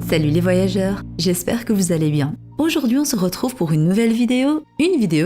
Salut les voyageurs, j'espère que vous allez bien. Aujourd'hui on se retrouve pour une nouvelle vidéo,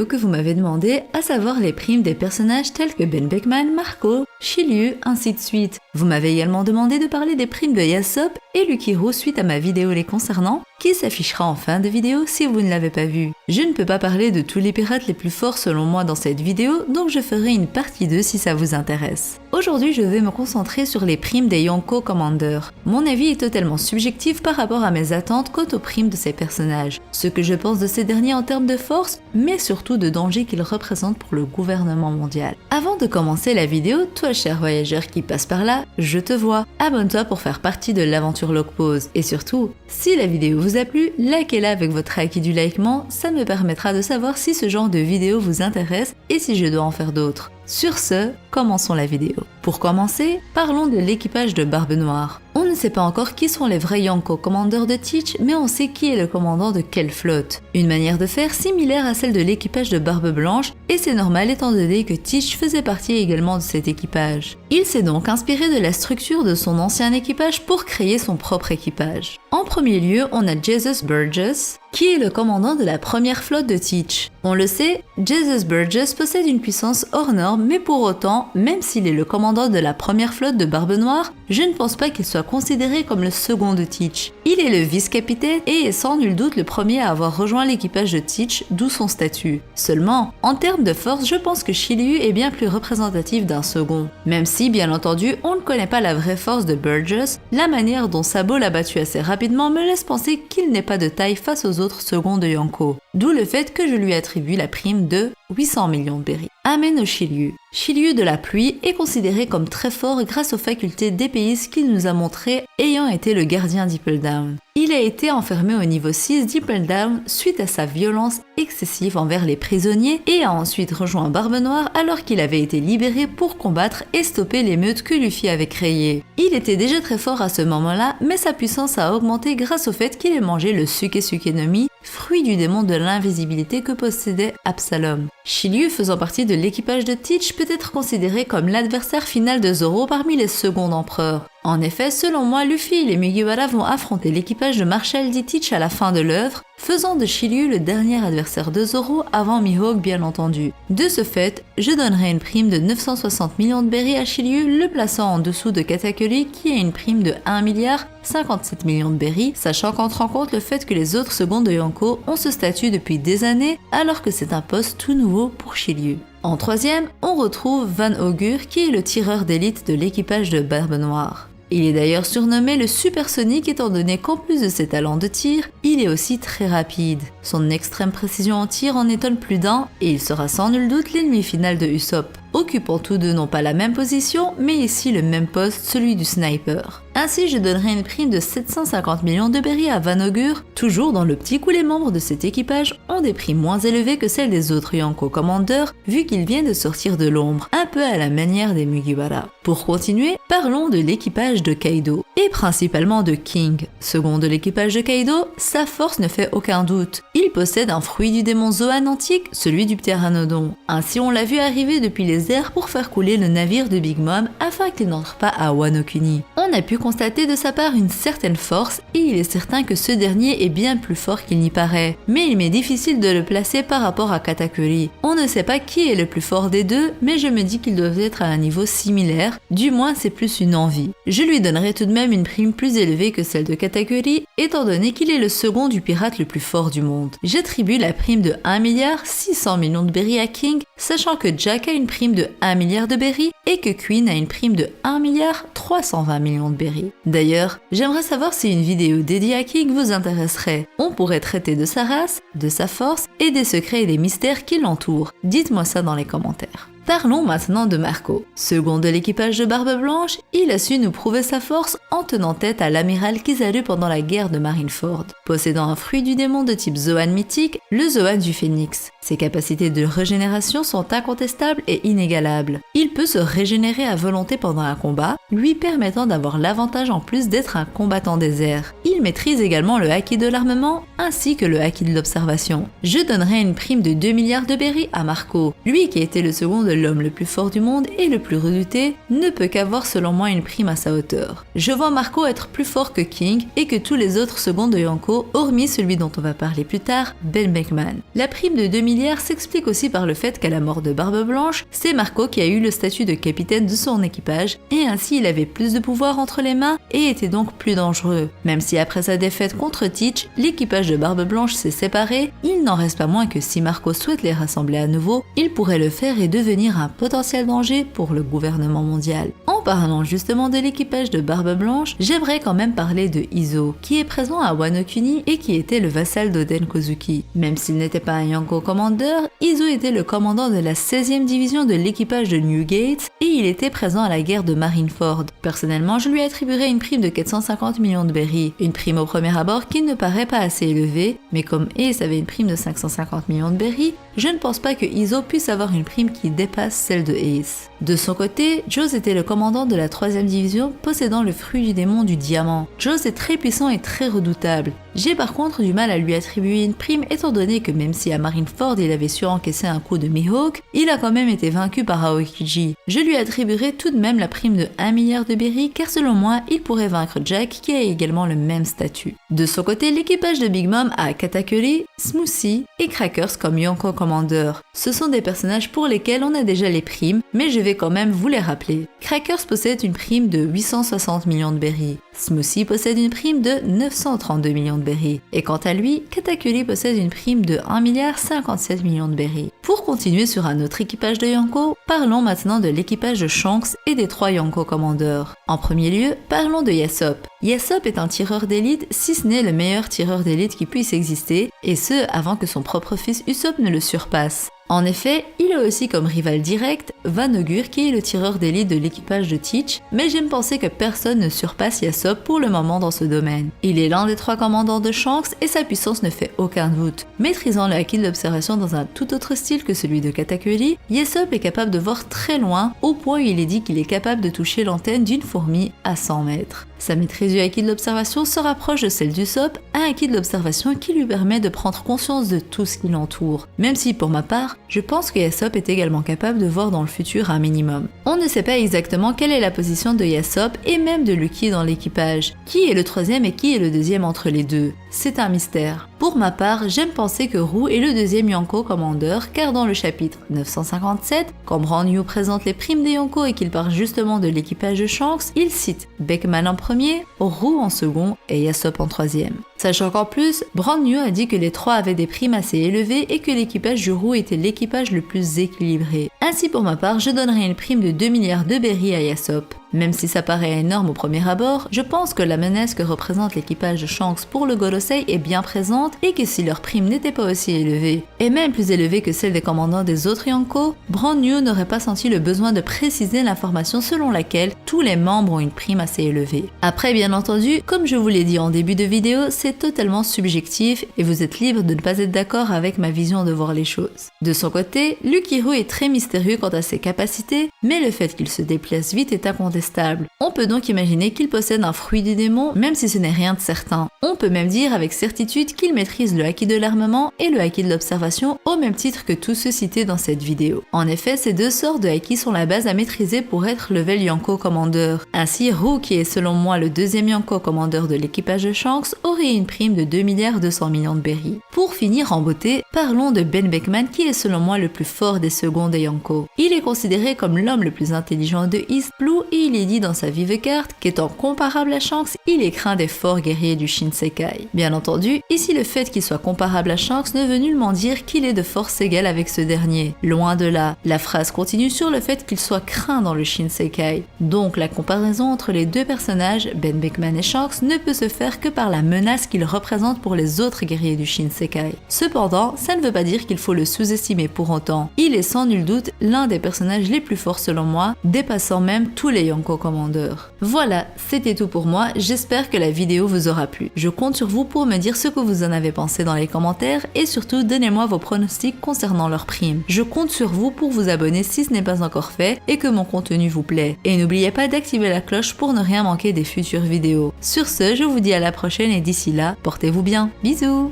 que vous m'avez demandé, à savoir les primes des personnages tels que Ben Beckman, Marco, Shiryu, ainsi de suite. Vous m'avez également demandé de parler des primes de Yasopp et Lukiru suite à ma vidéo les concernant, qui s'affichera en fin de vidéo si vous ne l'avez pas vue. Je ne peux pas parler de tous les pirates les plus forts selon moi dans cette vidéo, donc je ferai une partie 2 si ça vous intéresse. Aujourd'hui je vais me concentrer sur les primes des Yonko Commander. Mon avis est totalement subjectif par rapport à mes attentes quant aux primes de ces personnages, ce que je pense de ces derniers en termes de force, mais surtout de danger qu'ils représentent pour le gouvernement mondial. Avant de commencer la vidéo, toi cher voyageur qui passe par là, je te vois, abonne-toi pour faire partie de l'aventure Logpause, et surtout, si la vidéo vous a plu, likez-la avec votre acquis du likement, ça me permettra de savoir si ce genre de vidéo vous intéresse et si je dois en faire d'autres. Sur ce, commençons la vidéo. Pour commencer, parlons de l'équipage de Barbe Noire. On ne sait pas encore qui sont les vrais Yonko commandeurs de Teach, mais on sait qui est le commandant de quelle flotte. Une manière de faire similaire à celle de l'équipage de Barbe Blanche, et c'est normal étant donné que Teach faisait partie également de cet équipage. Il s'est donc inspiré de la structure de son ancien équipage pour créer son propre équipage. En premier lieu, on a Jesus Burgess, qui est le commandant de la première flotte de Teach. On le sait, Jesus Burgess possède une puissance hors norme, mais pour autant, même s'il est le commandant de la première flotte de Barbe Noire, je ne pense pas qu'il soit considéré comme le second de Teach. Il est le vice-capitaine et est sans nul doute le premier à avoir rejoint l'équipage de Teach, d'où son statut. Seulement, en termes de force, je pense que Shiryu est bien plus représentatif d'un second. Même si, bien entendu, on ne connaît pas la vraie force de Burgess, la manière dont Sabo l'a battu assez rapidement me laisse penser qu'il n'est pas de taille face aux autres seconds de Yonko. D'où le fait que je lui attribue la prime de 800 millions de berry. Amène au Shiryu. Shiryu de la pluie est considéré comme très fort grâce aux facultés d'épéiste qu'il nous a montrées, ayant été le gardien d'Ippledown. Il a été enfermé au niveau 6 d'Ippledown suite à sa violence excessive envers les prisonniers et a ensuite rejoint Barbe Noire alors qu'il avait été libéré pour combattre et stopper l'émeute que Luffy avait créée. Il était déjà très fort à ce moment-là, mais sa puissance a augmenté grâce au fait qu'il ait mangé le Suke no Mi, fruit du démon de l'invisibilité que possédait Absalom. Shiryu, faisant partie de l'équipage de Teach, peut être considéré comme l'adversaire final de Zoro parmi les seconds empereurs. En effet, selon moi, Luffy et les Mugiwara vont affronter l'équipage de Marshall D. Teach à la fin de l'œuvre, faisant de Shiryu le dernier adversaire de Zoro avant Mihawk bien entendu. De ce fait, je donnerai une prime de 960 millions de berry à Shiryu, le plaçant en dessous de Katakuri qui a une prime de 1 milliard 57 millions de berry, sachant qu'entre en compte le fait que les autres seconds de Yonko ont ce statut depuis des années alors que c'est un poste tout nouveau pour Shiryu. En troisième, on retrouve Van Augur qui est le tireur d'élite de l'équipage de Barbe Noire. Il est d'ailleurs surnommé le Supersonic étant donné qu'en plus de ses talents de tir, il est aussi très rapide. Son extrême précision en tir en étonne plus d'un et il sera sans nul doute l'ennemi final de Usopp, occupant tous deux non pas la même position mais ici le même poste, celui du sniper. Ainsi je donnerai une prime de 750 millions de berry à Van Augur, toujours dans l'optique où les membres de cet équipage ont des primes moins élevées que celles des autres Yonko Commanders vu qu'ils viennent de sortir de l'ombre, un peu à la manière des Mugiwara. Pour continuer, parlons de l'équipage de Kaido, et principalement de King. Second de l'équipage de Kaido, sa force ne fait aucun doute. Il possède un fruit du démon Zoan antique, celui du Pteranodon. Ainsi on l'a vu arriver depuis les airs pour faire couler le navire de Big Mom afin qu'il n'entre pas à Wano Kuni. On a pu constater de sa part une certaine force et il est certain que ce dernier est bien plus fort qu'il n'y paraît. Mais il m'est difficile de le placer par rapport à Katakuri. On ne sait pas qui est le plus fort des deux, mais je me dis qu'ils doivent être à un niveau similaire, du moins c'est plus une envie. Je lui donnerai tout de même une prime plus élevée que celle de Katakuri, étant donné qu'il est le second du pirate le plus fort du monde. J'attribue la prime de 1 milliard 600 millions de berry à King, sachant que Jack a une prime de 1 milliard de berry et que Queen a une prime de 1 milliard 320 millions de berry. D'ailleurs, j'aimerais savoir si une vidéo dédiée à King vous intéresserait. On pourrait traiter de sa race, de sa force et des secrets et des mystères qui l'entourent. Dites-moi ça dans les commentaires. Parlons maintenant de Marco. Second de l'équipage de Barbe Blanche, il a su nous prouver sa force en tenant tête à l'amiral Kizaru pendant la guerre de Marineford. Possédant un fruit du démon de type Zoan mythique, le Zoan du Phénix. Ses capacités de régénération sont incontestables et inégalables. Il peut se régénérer à volonté pendant un combat, lui permettant d'avoir l'avantage en plus d'être un combattant des airs. Il maîtrise également le haki de l'armement ainsi que le haki de l'observation. Je donnerai une prime de 2 milliards de berry à Marco, lui qui était le second de l'homme le plus fort du monde et le plus redouté, ne peut qu'avoir selon moi une prime à sa hauteur. Je vois Marco être plus fort que King et que tous les autres seconds de Yonko, hormis celui dont on va parler plus tard, Ben Beckman. La prime de 2 milliards s'explique aussi par le fait qu'à la mort de Barbe Blanche, c'est Marco qui a eu le statut de capitaine de son équipage et ainsi il avait plus de pouvoir entre les mains et était donc plus dangereux. Même si après sa défaite contre Teach, l'équipage de Barbe Blanche s'est séparé, il n'en reste pas moins que si Marco souhaite les rassembler à nouveau, il pourrait le faire et devenir un potentiel danger pour le gouvernement mondial. En parlant justement de l'équipage de Barbe Blanche, j'aimerais quand même parler de Izo, qui est présent à Wano Kuni et qui était le vassal d'Oden Kozuki. Même s'il n'était pas un Yonko Commander, Izo était le commandant de la 16e division de l'équipage de Newgate et il était présent à la guerre de Marineford. Personnellement, je lui attribuerais une prime de 450 millions de berry, une prime au premier abord qui ne paraît pas assez élevée, mais comme Ace avait une prime de 550 millions de berry, je ne pense pas que Izo puisse avoir une prime qui dépasse celle de Ace. De son côté, Joz était le commandant de la 3e division possédant le fruit du démon du diamant. Joz est très puissant et très redoutable. J'ai par contre du mal à lui attribuer une prime étant donné que même si à Marineford il avait surencaissé un coup de Mihawk, il a quand même été vaincu par Aokiji. Je lui attribuerai tout de même la prime de 1 milliard de berry car selon moi, il pourrait vaincre Jack qui a également le même statut. De son côté, l'équipage de Big Mom a Katakuri, Smoothie et Crackers comme Yonko Commander. Ce sont des personnages pour lesquels on a déjà les primes, mais je vais quand même vous les rappeler. Crackers possède une prime de 860 millions de berry. Smoothie possède une prime de 932 millions de berry. Et quant à lui, Katakuri possède une prime de 1 milliard 57 millions de berry. Pour continuer sur un autre équipage de Yonko, parlons maintenant de l'équipage de Shanks et des 3 Yonko Commanders. En premier lieu, parlons de Yasopp. Yasopp est un tireur d'élite, si ce n'est le meilleur tireur d'élite qui puisse exister, et ce avant que son propre fils Usopp ne le surpasse. En effet, il a aussi comme rival direct Vanogur qui est le tireur d'élite de l'équipage de Teach, mais j'aime penser que personne ne surpasse Yasopp pour le moment dans ce domaine. Il est l'un des 3 commandants de Shanks et sa puissance ne fait aucun doute. Maîtrisant le haki de l'observation dans un tout autre style que celui de Katakuri, Yasopp est capable de voir très loin au point où il est dit qu'il est capable de toucher l'antenne d'une fourmi à 100 mètres. Sa maîtrise du haki de l'observation se rapproche de celle d'Usopp, un haki de l'observation qui lui permet de prendre conscience de tout ce qui l'entoure. Même si pour ma part, je pense que Yasopp est également capable de voir dans le futur un minimum. On ne sait pas exactement quelle est la position de Yasopp et même de Lucky dans l'équipage. Qui est le 3e et qui est le 2e entre les deux? C'est un mystère. Pour ma part, j'aime penser que Roux est le 2e Yonko Commander car dans le chapitre 957, quand Brand New présente les primes des Yonko et qu'il part justement de l'équipage de Shanks, il cite Beckman en premier, Roux en second et Yasopp en 3e. Sachant qu'en plus, Brand New a dit que les 3 avaient des primes assez élevées et que l'équipage du Roux était l'équipage le plus équilibré. Ainsi pour ma part, je donnerai une prime de 2 milliards de berry à Yasopp. Même si ça paraît énorme au premier abord, je pense que la menace que représente l'équipage de Shanks pour le Gorosei est bien présente et que si leur prime n'était pas aussi élevée, et même plus élevée que celle des commandants des autres Yonko, Brand New n'aurait pas senti le besoin de préciser l'information selon laquelle tous les membres ont une prime assez élevée. Après bien entendu, comme je vous l'ai dit en début de vidéo, c'est totalement subjectif et vous êtes libre de ne pas être d'accord avec ma vision de voir les choses. De son côté, Lukiru est très mystérieux quant à ses capacités, mais le fait qu'il se déplace vite est incontestable. On peut donc imaginer qu'il possède un fruit du démon, même si ce n'est rien de certain. On peut même dire avec certitude qu'il maîtrise le haki de l'armement et le haki de l'observation au même titre que tous ceux cités dans cette vidéo. En effet, ces deux sortes de haki sont la base à maîtriser pour être level Yonko Commander. Ainsi, Roux, qui est selon moi le 2e Yonko Commander de l'équipage de Shanks, aurait une prime de 2 milliards 200 millions de berry. Pour finir en beauté, parlons de Ben Beckman qui est selon moi le plus fort des seconds des Yonko. Il est considéré comme l'homme le plus intelligent de East Blue et il est dit dans sa vive carte qu'étant comparable à Shanks, il est craint des forts guerriers du Shinsekai. Bien entendu, ici le fait qu'il soit comparable à Shanks ne veut nullement dire qu'il est de force égale avec ce dernier. Loin de là, la phrase continue sur le fait qu'il soit craint dans le Shinsekai. Donc la comparaison entre les deux personnages, Ben Beckman et Shanks, ne peut se faire que par la menace qu'il représente pour les autres guerriers du Shinsekai. Cependant, ça ne veut pas dire qu'il faut le sous-estimer pour autant. Il est sans nul doute l'un des personnages les plus forts selon moi, dépassant même tous les Yonko Commanders. Voilà, c'était tout pour moi, j'espère que la vidéo vous aura plu. Je compte sur vous pour me dire ce que vous en avez pensé dans les commentaires et surtout donnez-moi vos pronostics concernant leurs primes. Je compte sur vous pour vous abonner si ce n'est pas encore fait et que mon contenu vous plaît. Et n'oubliez pas d'activer la cloche pour ne rien manquer des futures vidéos. Sur ce, je vous dis à la prochaine et d'ici là, portez-vous bien. Bisous!